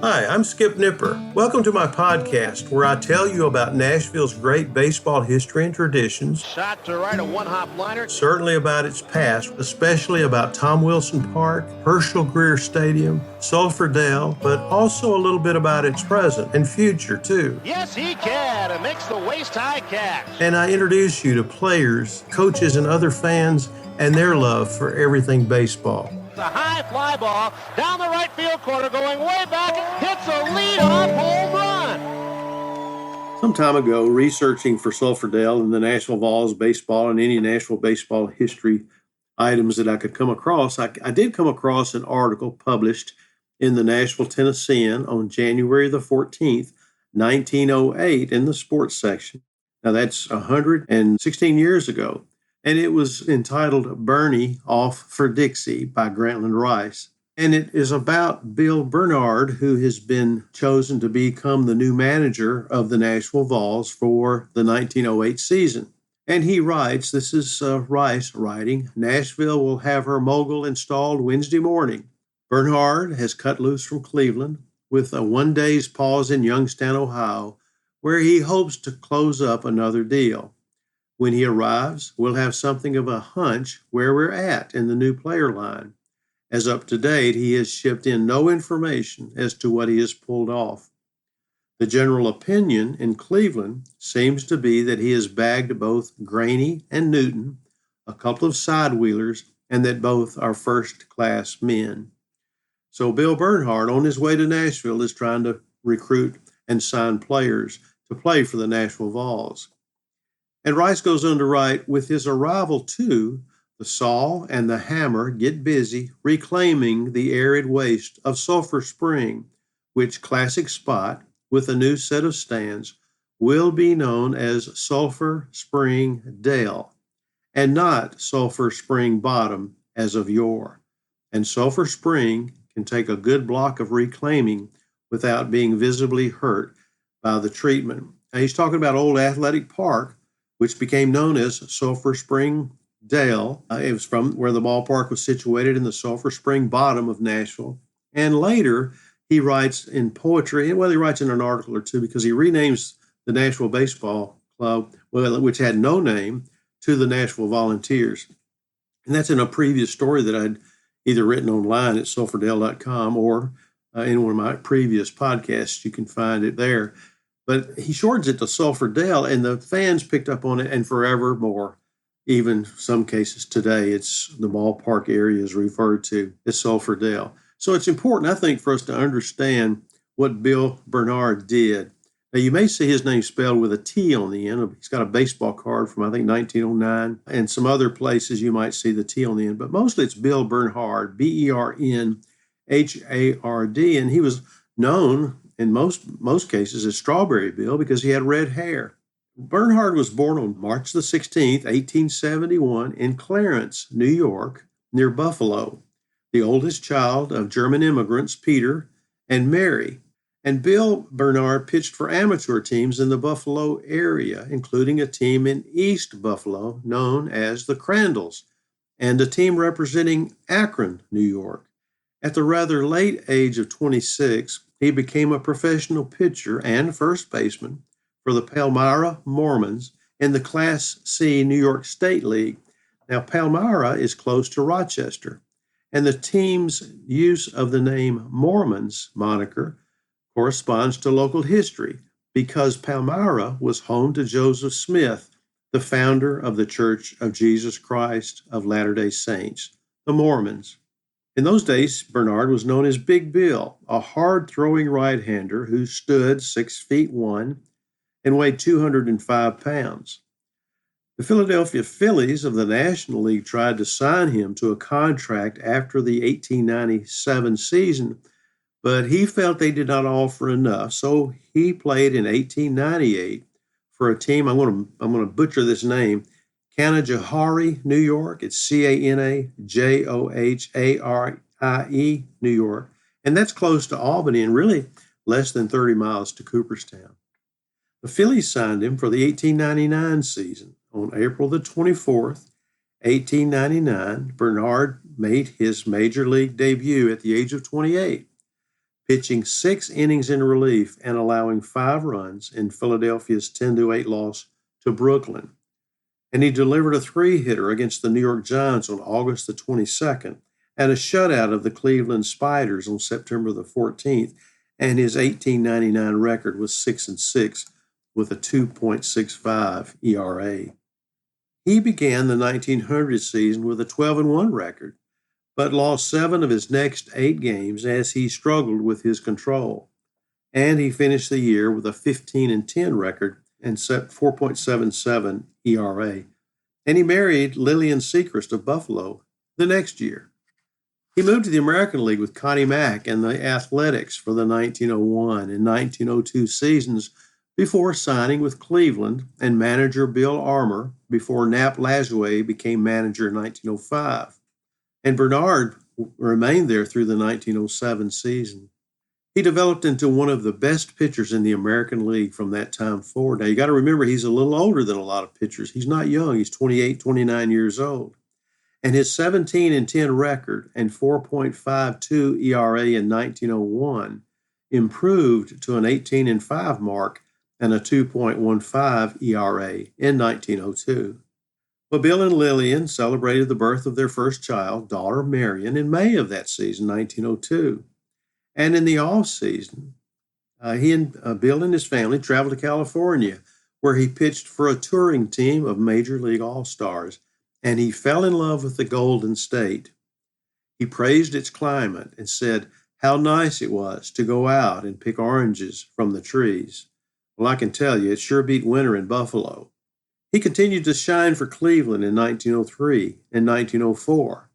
Hi, I'm Skip Nipper. Welcome to my podcast where I tell you about Nashville's great baseball history and traditions. Shot to right, a one-hop liner. Certainly about its past, especially about Tom Wilson Park, Herschel Greer Stadium, Sulphur Dell, but also a little bit about its present and future, too. Yes, he can. It makes the waist-high catch. And I introduce you to players, coaches, and other fans and their love for everything baseball. The high fly ball down the right field corner, going way back, hits a lead-off home run. Some time ago, researching for Sulphur Dell and the Nashville Vols baseball and any Nashville baseball history items that I could come across, I did come across an article published in the Nashville Tennessean on January the 14th, 1908 in the sports section. Now that's 116 years ago. And it was entitled Bernie Off for Dixie by Grantland Rice. And it is about Bill Bernhard, who has been chosen to become the new manager of the Nashville Vols for the 1908 season. And he writes, this is Rice writing, Nashville will have her mogul installed Wednesday morning. Bernhard has cut loose from Cleveland with a one-day's pause in Youngstown, Ohio, where he hopes to close up another deal. When he arrives, we'll have something of a hunch where we're at in the new player line. As up to date, he has shipped in no information as to what he has pulled off. The general opinion in Cleveland seems to be that he has bagged both Graney and Newton, a couple of side-wheelers, and that both are first-class men. So Bill Bernhard, on his way to Nashville, is trying to recruit and sign players to play for the Nashville Vols. And Rice goes on to write, with his arrival too, the saw and the hammer get busy reclaiming the arid waste of Sulphur Spring, which classic spot with a new set of stands will be known as Sulphur Spring Dale, and not Sulphur Spring Bottom as of yore. And Sulphur Spring can take a good block of reclaiming without being visibly hurt by the treatment. Now, he's talking about Old Athletic Park, which became known as Sulphur Spring Dale. It was from where the ballpark was situated in the Sulphur Spring Bottom of Nashville. And later, he writes in poetry, well, he writes in an article or two because he renames the Nashville Baseball Club, which had no name, to the Nashville Volunteers. And that's in a previous story that I'd either written online at sulphurdale.com or in one of my previous podcasts. You can find it there. But he shortens it to Sulphur Dell, and the fans picked up on it, and forevermore, even some cases today, it's the ballpark area is referred to as Sulphur Dell. So it's important, I think, for us to understand what Bill Bernhard did. Now, you may see his name spelled with a T on the end. He's got a baseball card from, I think, 1909, and some other places you might see the T on the end. But mostly it's Bill Bernhard, Bernhard, and he was known in most cases as Strawberry Bill because he had red hair. Bernhard was born on March the 16th, 1871 in Clarence, New York, near Buffalo, the oldest child of German immigrants, Peter and Mary. And Bill Bernhard pitched for amateur teams in the Buffalo area, including a team in East Buffalo known as the Crandalls, and a team representing Akron, New York. At the rather late age of 26, he became a professional pitcher and first baseman for the Palmyra Mormons in the Class C New York State League. Now, Palmyra is close to Rochester, and the team's use of the name Mormons moniker corresponds to local history because Palmyra was home to Joseph Smith, the founder of the Church of Jesus Christ of Latter-day Saints, the Mormons. In those days, Bernhard was known as Big Bill, a hard-throwing right-hander who stood 6'1" and weighed 205 pounds. The Philadelphia Phillies of the National League tried to sign him to a contract after the 1897 season, but he felt they did not offer enough, so he played in 1898 for a team, I'm going to butcher this name, Canajoharie, New York. It's Canajoharie, New York. And that's close to Albany and really less than 30 miles to Cooperstown. The Phillies signed him for the 1899 season. On April the 24th, 1899, Bernhard made his major league debut at the age of 28. pitching 6 innings in relief and allowing 5 runs in Philadelphia's 10-8 loss to Brooklyn. And he delivered a 3-hitter against the New York Giants on August the 22nd and a shutout of the Cleveland Spiders on September the 14th, and his 1899 record was 6-6 with a 2.65 ERA. He began the 1900 season with a 12-1 record, but lost 7 of his next 8 games as he struggled with his control. And he finished the year with a 15-10 record and set 4.77 ERA. And he married Lillian Sechrist of Buffalo the next year. He moved to the American League with Connie Mack and the Athletics for the 1901 and 1902 seasons before signing with Cleveland and manager Bill Armour before Nap Lajoie became manager in 1905. And Bernhard remained there through the 1907 season. He developed into one of the best pitchers in the American League from that time forward. Now, you got to remember, he's a little older than a lot of pitchers. He's not young. He's 28, 29 years old. And his 17-10 record and 4.52 ERA in 1901 improved to an 18-5 mark and a 2.15 ERA in 1902. Well, Bill and Lillian celebrated the birth of their first child, daughter Marion, in May of that season, 1902. And in the off-season, he and Bill and his family traveled to California, where he pitched for a touring team of Major League All-Stars, and he fell in love with the Golden State. He praised its climate and said how nice it was to go out and pick oranges from the trees. Well, I can tell you, it sure beat winter in Buffalo. He continued to shine for Cleveland in 1903 and 1904.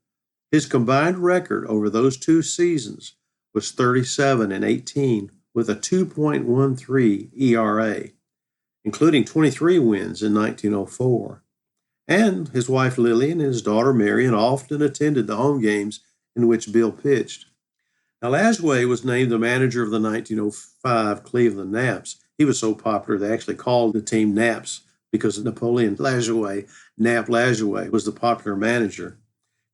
His combined record over those 2 seasons was 37-18 with a 2.13 ERA, including 23 wins in 1904. And his wife Lillian and his daughter Marion often attended the home games in which Bill pitched. Now, Lajoie was named the manager of the 1905 Cleveland Naps. He was so popular they actually called the team Naps because Napoleon Lajoie, Nap Lajoie, was the popular manager.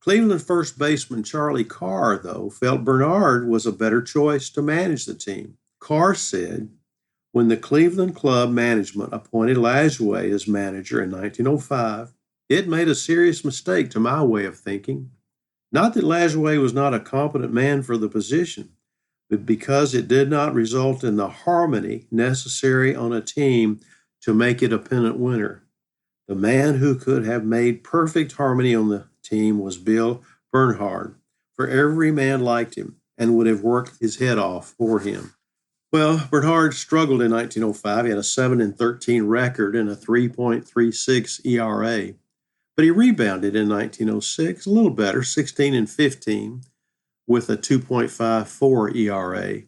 Cleveland first baseman Charlie Carr, though, felt Bernhard was a better choice to manage the team. Carr said, when the Cleveland club management appointed Lajoie as manager in 1905, it made a serious mistake to my way of thinking. Not that Lajoie was not a competent man for the position, but because it did not result in the harmony necessary on a team to make it a pennant winner. The man who could have made perfect harmony on the team was Bill Bernhard, for every man liked him and would have worked his head off for him. Well, Bernhard struggled in 1905. He had a 7-13 record and a 3.36 ERA. But he rebounded in 1906, a little better, 16-15, with a 2.54 ERA.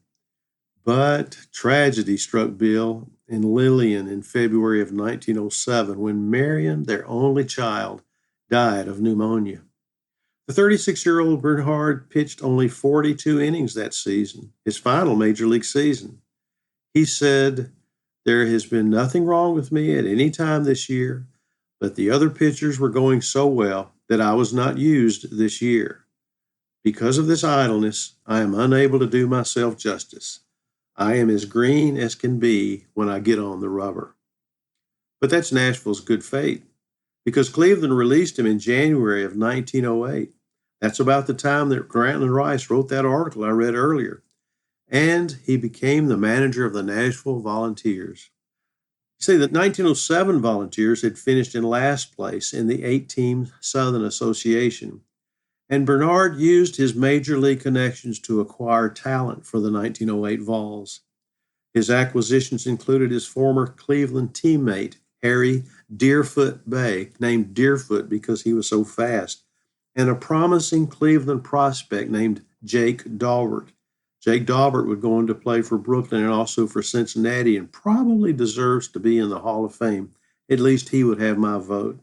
But tragedy struck Bill and Lillian in February of 1907 when Marion, their only child, died of pneumonia. The 36-year-old Bernhard pitched only 42 innings that season, his final major league season. He said, "There has been nothing wrong with me at any time this year, but the other pitchers were going so well that I was not used this year. Because of this idleness, I am unable to do myself justice. I am as green as can be when I get on the rubber." But that's Nashville's good fate, because Cleveland released him in January of 1908. That's about the time that Grant and Rice wrote that article I read earlier. And he became the manager of the Nashville Volunteers. See, the 1907 Volunteers had finished in last place in the 8-team Southern Association, and Bernhard used his major league connections to acquire talent for the 1908 Vols. His acquisitions included his former Cleveland teammate, Harry Deerfoot Bay, named Deerfoot because he was so fast, and a promising Cleveland prospect named Jake Daubert. Jake Daubert would go on to play for Brooklyn and also for Cincinnati and probably deserves to be in the Hall of Fame. At least he would have my vote.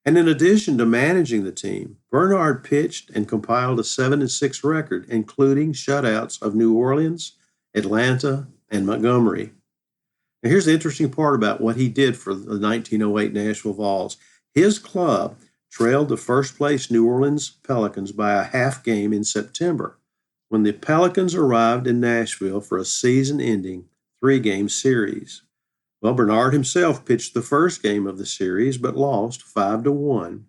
And in addition to managing the team, Bernhard pitched and compiled a 7-6 record, including shutouts of New Orleans, Atlanta, and Montgomery. Now, here's the interesting part about what he did for the 1908 Nashville Vols. His club trailed the first-place New Orleans Pelicans by a half game in September. when the Pelicans arrived in Nashville for a season-ending 3-game series. Well, Bernhard himself pitched the first game of the series but lost 5-1.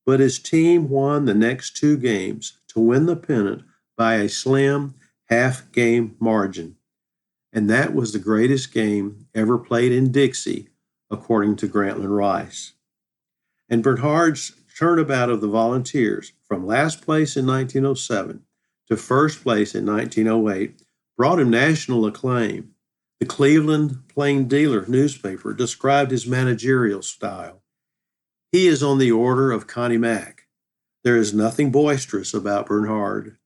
But his team won the next 2 games to win the pennant by a slim half-game margin. And that was the greatest game ever played in Dixie, according to Grantland Rice. And Bernhard's turnabout of the Volunteers from last place in 1907 to first place in 1908 brought him national acclaim. The Cleveland Plain Dealer newspaper described his managerial style. He is on the order of Connie Mack. There is nothing boisterous about Bernhard.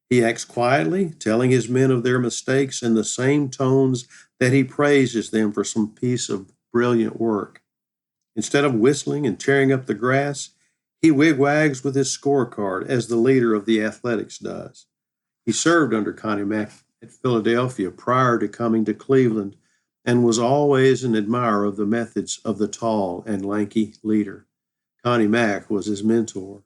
He acts quietly, telling his men of their mistakes in the same tones that he praises them for some piece of brilliant work. Instead of whistling and tearing up the grass, he wigwags with his scorecard as the leader of the Athletics does. He served under Connie Mack at Philadelphia prior to coming to Cleveland and was always an admirer of the methods of the tall and lanky leader. Connie Mack was his mentor.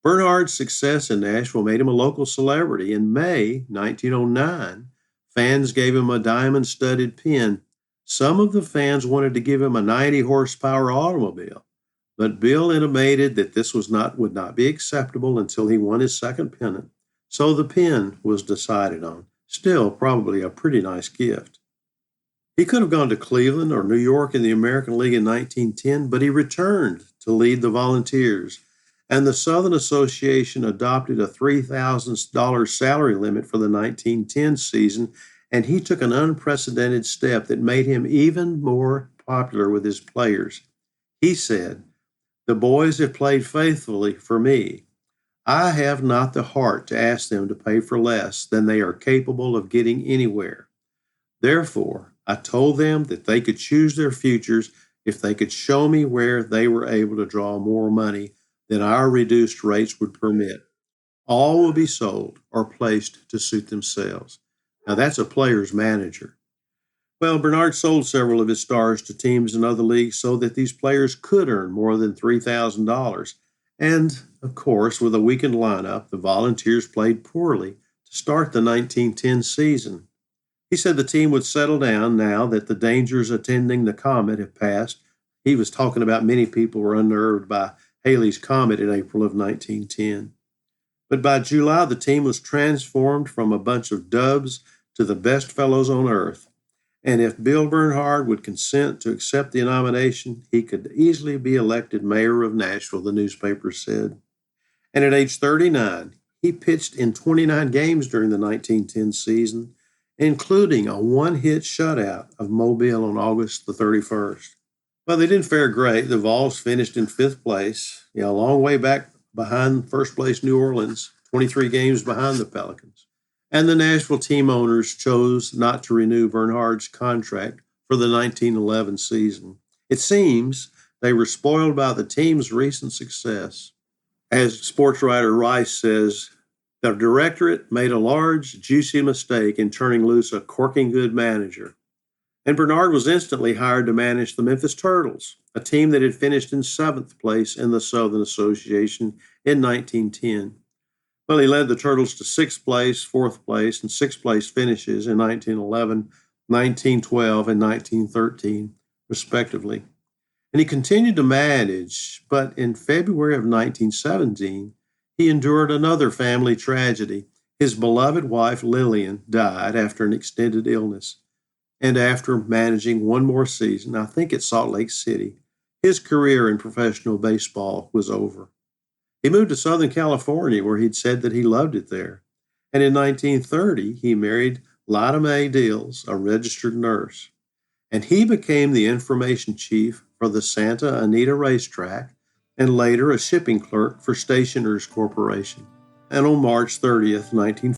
Bernhard's success in Nashville made him a local celebrity. In May 1909, fans gave him a diamond-studded pin. Some of the fans wanted to give him a 90-horsepower automobile, but Bill intimated that this would not be acceptable until he won his second pennant, so the pin was decided on. Still, probably a pretty nice gift. He could have gone to Cleveland or New York in the American League in 1910, but he returned to lead the Volunteers, and the Southern Association adopted a $3,000 salary limit for the 1910 season, and he took an unprecedented step that made him even more popular with his players. He said, "The boys have played faithfully for me. I have not the heart to ask them to pay for less than they are capable of getting anywhere. Therefore, I told them that they could choose their futures if they could show me where they were able to draw more money than our reduced rates would permit. All will be sold or placed to suit themselves." Now that's a player's manager. Well, Bernhard sold several of his stars to teams in other leagues so that these players could earn more than $3,000. And, of course, with a weakened lineup, the Volunteers played poorly to start the 1910 season. He said the team would settle down now that the dangers attending the comet have passed. He was talking about many people were unnerved by Halley's Comet in April of 1910. But by July, the team was transformed from a bunch of dubs to the best fellows on earth. And if Bill Bernhard would consent to accept the nomination, he could easily be elected mayor of Nashville, the newspaper said. And at age 39, he pitched in 29 games during the 1910 season, including a one-hit shutout of Mobile on August the 31st. Well, they didn't fare great. The Vols finished in 5th place, a long way back behind first place New Orleans, 23 games behind the Pelicans. And the Nashville team owners chose not to renew Bernhard's contract for the 1911 season. It seems they were spoiled by the team's recent success. As sports writer Rice says, the directorate made a large, juicy mistake in turning loose a corking good manager. And Bernhard was instantly hired to manage the Memphis Turtles, a team that had finished in 7th place in the Southern Association in 1910. Well, he led the Turtles to 6th place, 4th place, and 6th place finishes in 1911, 1912, and 1913, respectively. And he continued to manage, but in February of 1917, he endured another family tragedy. His beloved wife, Lillian, died after an extended illness. And after managing one more season, I think at Salt Lake City, his career in professional baseball was over. He moved to Southern California, where he'd said that he loved it there. And in 1930, he married Lida Mae Dills, a registered nurse. And he became the information chief for the Santa Anita Racetrack and later a shipping clerk for Stationers Corporation. And on March 30th,